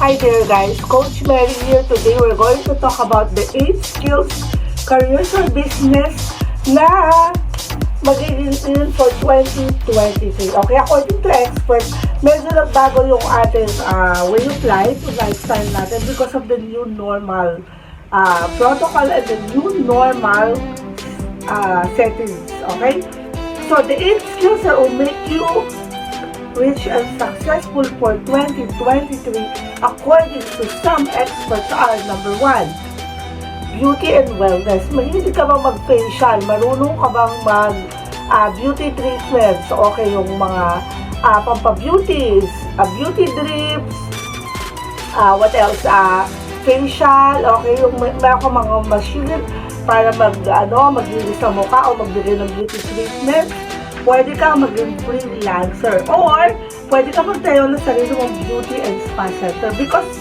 Hi there guys, Coach Mary here. Today we're going to talk about the 8 skills, careers or business na magiging in for 2023. Okay, according to experts, medyo nagbago yung ating way of life, yung lifestyle natin because of the new normal protocol and the new normal settings. Okay, so the 8 skills that will make you rich and successful for 2023 according to some experts are: number 1, beauty and wellness. Mahilig ka bang mag-facial? Marunong ka bang beauty treatments? Okay, yung mga pampabeauties, beauty drips, what else? Facial, okay, yung meron ka mga machine para maglinis sa mukha o magbigay ng beauty treatment. Pwede kang maging freelancer or pwede kang magtayo ng sarili mong beauty and spa center because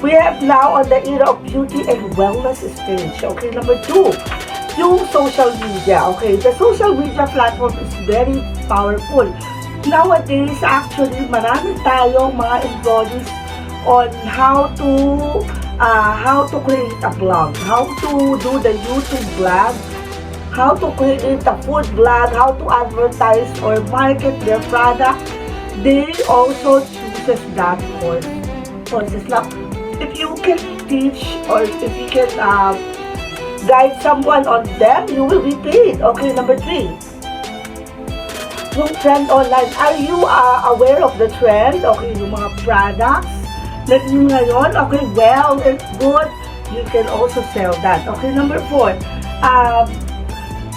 we have now on the era of beauty and wellness stage. Okay, number 2, yung social media. Okay, the social media platform is very powerful. Nowadays, actually, marami tayong mga employees on how to create a blog, how to do the YouTube blog, how to create a food blog, how to advertise or market their product. They also chooses that courses. Now, if you can teach or if you can guide someone on them, you will be paid. Okay, number 3, yung trend online. Are you aware of the trend? Okay, yung mga products na ngayon, okay, well, it's good. You can also sell that. Okay, number 4,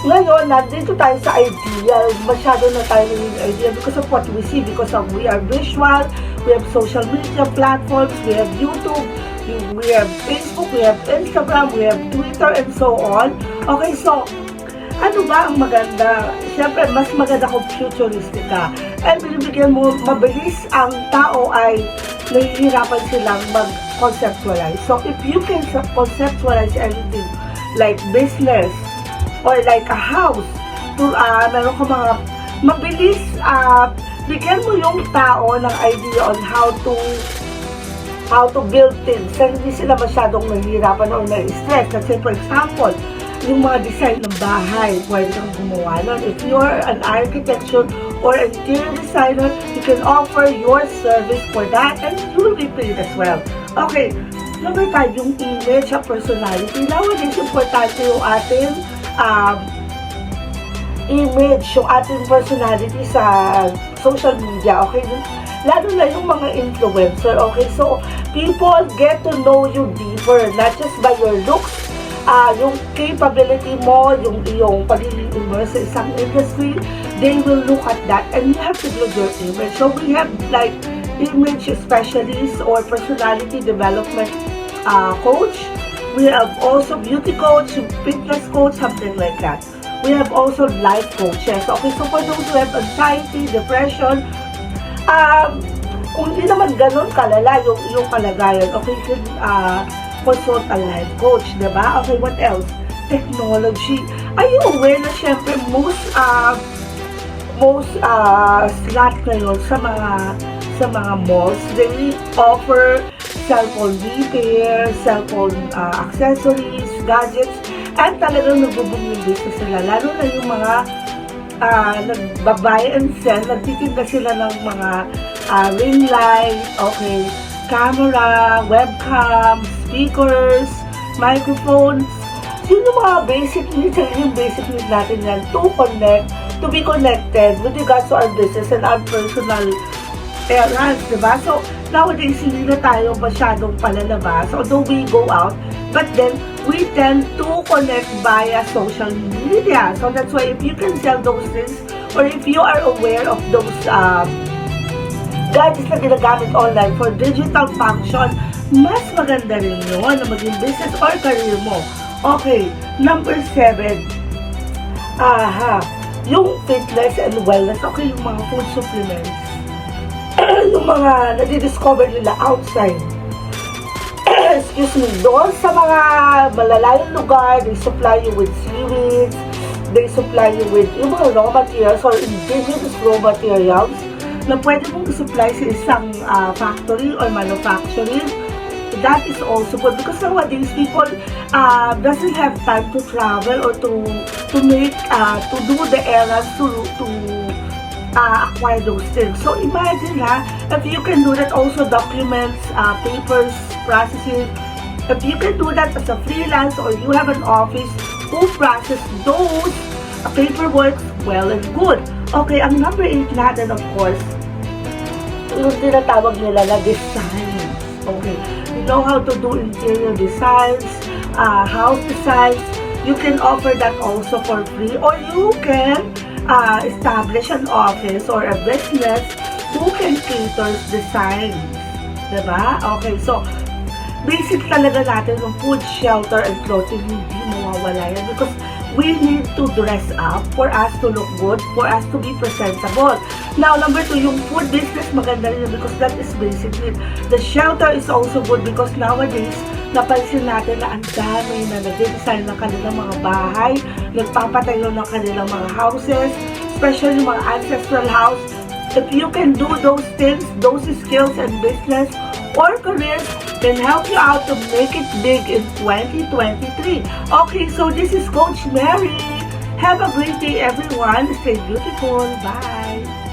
ngayon, nandito tayo sa idea. Masyado na tayo yung idea because of what we see, because of we are visual, we have social media platforms, we have YouTube, we have Facebook, we have Instagram, we have Twitter, and so on. Okay, so, ano ba ang maganda? Siyempre, mas maganda kung futuristic ka. And binibigyan mo, mabilis ang tao ay nahihirapan silang mag-conceptualize. So, if you can conceptualize anything like business, or like a house, meron ka mga mabilis, bigyan mo yung tao ng idea on how to build things. So, hindi sila masyadong nahihirapan or na-stress. Kasi for example, yung mga design ng bahay, pwede kang gumawa nun. If you're an architecture or interior designer, you can offer your service for that and you will be paid as well. Okay, number 5, yung image at personality. Nowadays, importante yung ating image, yung ating personality sa social media, okay? Lalo na yung mga influencer, okay? So, people get to know you deeper, not just by your looks, yung capability mo, yung iyong pagiging immersed sa isang industry, they will look at that and you have to build your image. So, we have like image specialists or personality development coach. We have also beauty coach, fitness coach, something like that. We have also life coaches. Okay, so for those who have anxiety, depression, kung hindi naman ganun kalala yung kalagayan, okay, you can consult a life coach, diba? Okay, what else? Technology. Are you aware na syempre most slot ngayon sa mga malls, they offer cellphone repair, cellphone accessories, gadgets, and talagang nagbo-boom yung business nila. Lalo na yung mga nag-buy and sell, nagtitinda sila ng mga ring light, okay, camera, webcam, speakers, microphones. Yun yung mga basic needs, yung basic needs natin yan to be connected with regards to our business and our personal errands, diba? So, nowadays, hindi na tayo masyadong palalabas, although we go out, but then, we tend to connect via social media. So, that's why if you can sell those things, or if you are aware of those gadgets na ginagamit online for digital function, mas maganda rin yun na maging business or career mo. Okay, number 7, yung fitness and wellness. Okay, yung mga food supplements. Yung mga nadidiscover nila outside, excuse me, doon sa mga malalayong lugar, they supply you with seaweeds, they supply you with yung mga raw materials or indigenous raw materials na pwede mong supply sa isang factory or manufacturing. That is also good because nowadays people doesn't have time to travel or to make to do the errands to acquire those things. So imagine if you can do that, also documents, papers, processing. If you can do that as a freelance or you have an office who process those paperwork, well and good. Okay, ang number 8 natin, of course, yung tinatawag nila na design. Okay, you know how to do interior designs, house designs. You can offer that also for free, or you can establish an office or a business who can cater designs. Diba? Okay, so basic talaga natin yung food, shelter, and clothing, hindi mawawala yan because we need to dress up for us to look good, for us to be presentable. Now, number 2, yung food business, maganda rin because that is basic need. The shelter is also good because nowadays, napansin natin na ang dami na nag-design ng kanilang mga bahay, nagpapatayo ng kanilang mga houses, especially mga ancestral house. If you can do those things, those skills and business or careers can help you out to make it big in 2023. Okay, so this is Coach Mary. Have a great day, everyone. Stay beautiful. Bye.